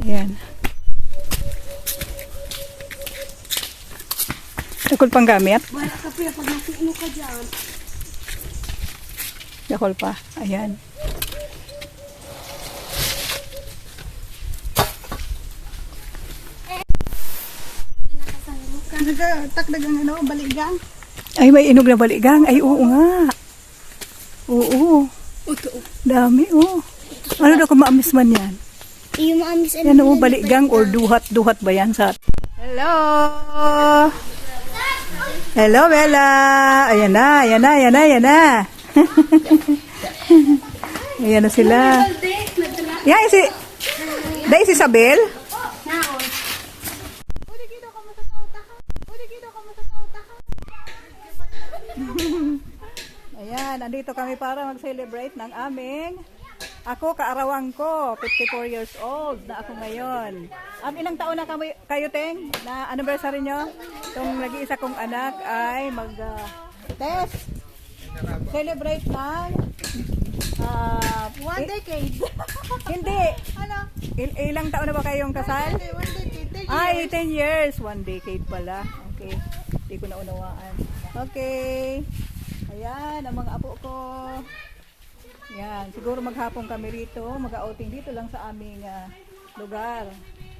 Ayan. Dakol pang gamit. Wala ka pala pag nasiino ka dyan. Dakol pa. Ayan. Nagtakdag ang ano, baligang. Ay, may inog na baligang. Ay, oo nga. Oo. Dami, oo. Ano daw kung maamis man yan? Yung maamis Yan o, baligang or duhat-duhat ba yan sa... Hello! Hello, Bella! Ayan na, ayan na, ayan na, ayan na. Ayan na sila. Yan, si... Dahil si Isabel? Ayan, andito kami para mag-celebrate ng aming... Ako, kaarawan ko, 54 years old na ako ngayon. Ilang taon na kayo, Teng? Na anniversary nyo? Itong nag-iisa kong anak ay mag-test. Celebrate ng... 1 decade. Hindi. Ano? Ilang taon na ba kayong kasal? 1 decade. 10 years. Ay, 10 years. 1 decade pala. Okay. Hindi ko na unawaan. Okay. Ayan, ang mga apo ko. Yan, siguro maghapon kami rito, mag-outing dito lang sa aming lugar.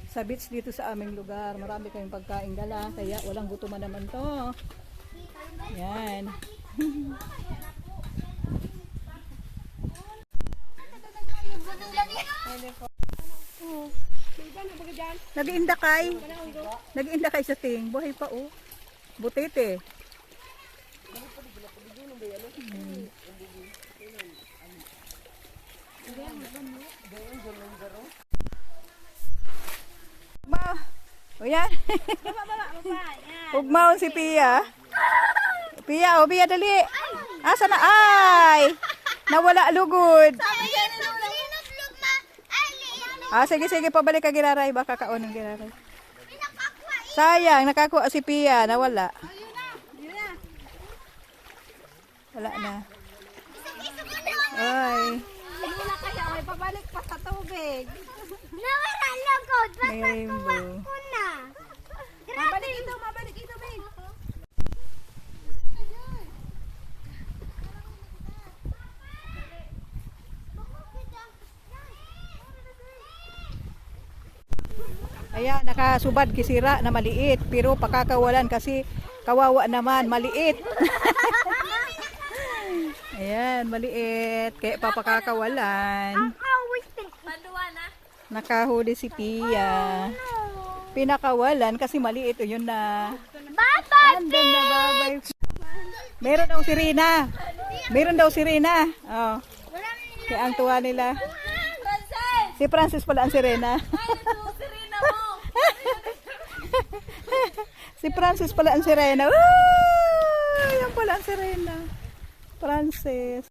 Sa beach dito sa aming lugar. Marami kaming pagkain dala, kaya walang gutuman naman to. Yan. Nag-iindakay. Nag-iindakay sa ting. Buhay pa oh. Butete. O yan. Ugmaon si Pia. Pia, o Pia dali. Asa na? Ay! Nawala lugod. Sige, sige, pabalik ka Giraray. Baka kaon ng Giraray. Sayang, nakakuha si Pia. Nawala. Wala na. Ay. Hindi na kaya, may pabalik pa sa tubig. Nawala lugod. May rainbow. Una. Mabalik ito, babe. Ayan, nakasubad kisira na maliit. Pero pakakawalan kasi kawawa naman, maliit. Ayan, maliit. Kaya papakakawalan. Nakahuli si Pia. Pinakawalan kasi maliit. O yun na. Andun na, babay. Meron daw si Rina. Meron daw si Rina. Oh. Kaya ang tuwa nila. Si Francis pala ang sirena. Si Francis pala ang sirena. Yan pala ang sirena. Francis.